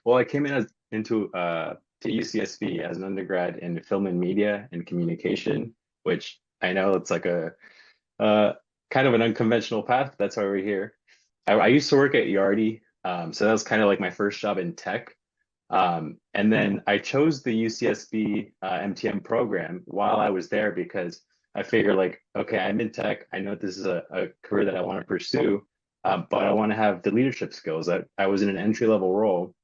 Well, I came in into to UCSB as an undergrad in film and media and communication, which I know it's like a uh, kind of an unconventional path, but that's why we're here. I used to work at Yardi, so that was kind of like my first job in tech. And then I chose the UCSB MTM program while I was there because I figured like, okay, I'm in tech. I know this is a career that I want to pursue, but I want to have the leadership skills. I was in an entry level role,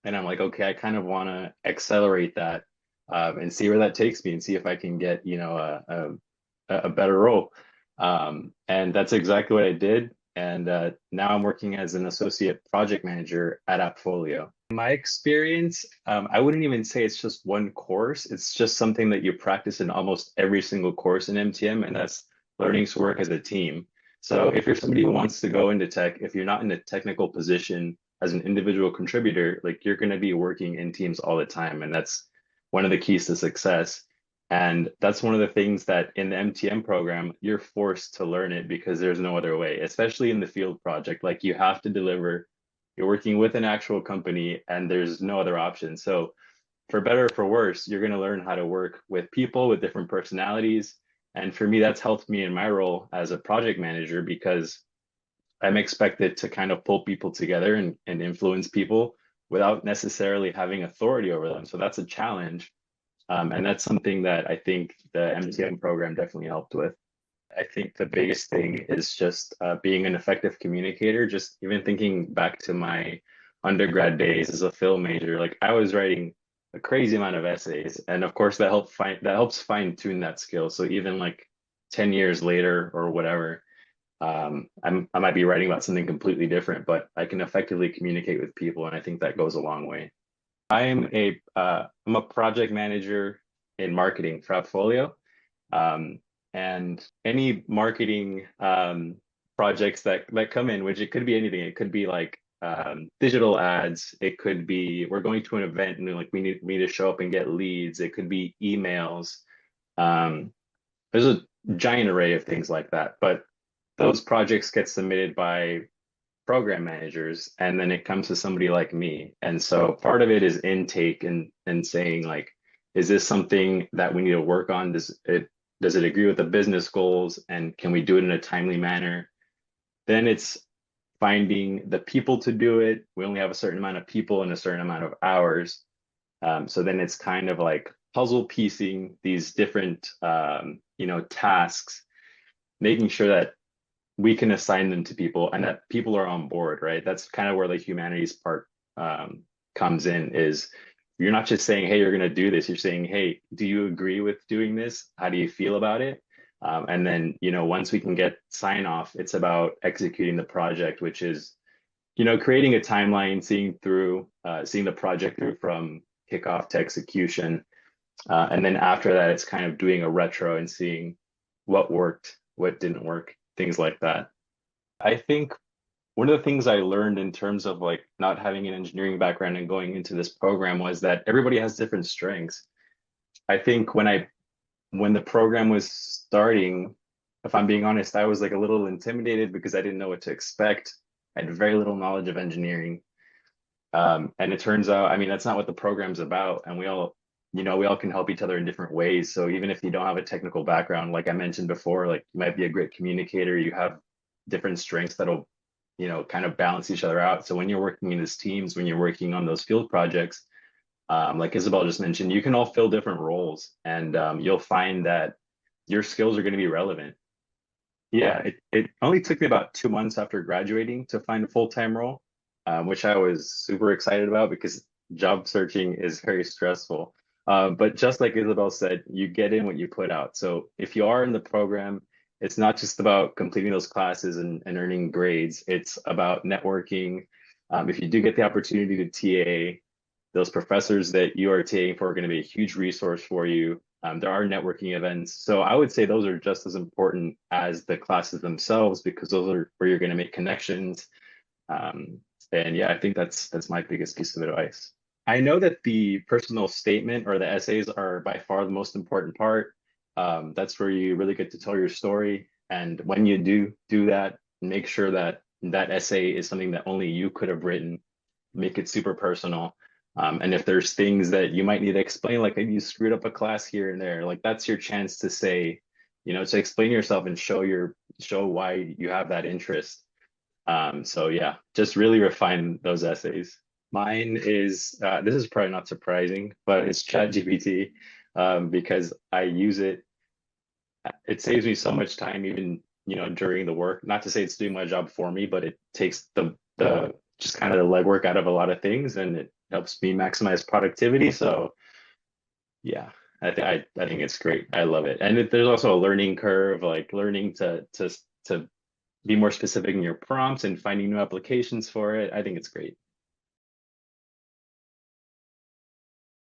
and I'm like, okay, I kind of want to accelerate that and see where that takes me, and see if I can get a better role. And that's exactly what I did. And now I'm working as an associate project manager at AppFolio. My experience, I wouldn't even say it's just one course. It's just something that you practice in almost every single course in MTM, and that's learning to work as a team. So if you're somebody who wants to go into tech, if you're not in a technical position as an individual contributor, like you're going to be working in teams all the time, and that's one of the keys to success. And that's one of the things that in the MTM program, you're forced to learn it because there's no other way, especially in the field project. Like you have to deliver, you're working with an actual company and there's no other option. So for better or for worse, you're going to learn how to work with people with different personalities. And for me, that's helped me in my role as a project manager because I'm expected to kind of pull people together and influence people without necessarily having authority over them. So that's a challenge. And that's something that I think the MTM program definitely helped with. I think the biggest thing is just being an effective communicator. Just even thinking back to my undergrad days as a film major, like I was writing a crazy amount of essays, and of course that helps fine tune that skill. So even like 10 years later or whatever, I might be writing about something completely different, but I can effectively communicate with people, and I think that goes a long way. I'm a project manager in marketing for AppFolio. Um, and any marketing projects that come in, which it could be anything. It could be like digital ads. It could be we're going to an event and like we need me to show up and get leads. It could be emails. Um, there's a giant array of things like that. But those projects get submitted by program managers, and then it comes to somebody like me. And so part of it is intake and saying like, is this something that we need to work on? Does it agree with the business goals, and can we do it in a timely manner? Then it's finding the people to do it. We only have a certain amount of people and a certain amount of hours. So then it's kind of like puzzle piecing these different tasks, making sure that we can assign them to people and that people are on board, right? That's kind of where the humanities part comes in is you're not just saying, hey, you're going to do this. You're saying, hey, do you agree with doing this? How do you feel about it? And then, once we can get sign off, it's about executing the project, which is, creating a timeline, seeing the project through from kickoff to execution. And then after that, it's kind of doing a retro and seeing what worked, what didn't work, things like that. I think one of the things I learned in terms of like not having an engineering background and going into this program was that everybody has different strengths. I think when the program was starting, if I'm being honest, I was like a little intimidated because I didn't know what to expect. I had very little knowledge of engineering. And it turns out, I mean, that's not what the program's about. And we all can help each other in different ways. So even if you don't have a technical background, like I mentioned before, like you might be a great communicator, you have different strengths that'll, kind of balance each other out. So when you're working in these teams, when you're working on those field projects, like Isabel just mentioned, you can all fill different roles, and you'll find that your skills are going to be relevant. Yeah, it only took me about 2 months after graduating to find a full-time role, which I was super excited about because job searching is very stressful. But just like Isabel said, you get in what you put out. So if you are in the program, it's not just about completing those classes and earning grades. It's about networking. If you do get the opportunity to TA, those professors that you are TAing for are going to be a huge resource for you. There are networking events. So I would say those are just as important as the classes themselves because those are where you're going to make connections. And yeah, I think that's my biggest piece of advice. I know that the personal statement or the essays are by far the most important part. That's where you really get to tell your story. And when you do that, make sure that that essay is something that only you could have written make it super personal. And if there's things that you might need to explain, like maybe you screwed up a class here and there, like that's your chance to say, to explain yourself and show why you have that interest. So yeah, just really refine those essays. Mine is this is probably not surprising, but it's ChatGPT, because I use it. It saves me so much time, even during the work. Not to say it's doing my job for me, but it takes the just kind of the legwork out of a lot of things, and it helps me maximize productivity. So yeah, I think it's great. I love it, and there's also a learning curve, like learning to be more specific in your prompts and finding new applications for it. I think it's great.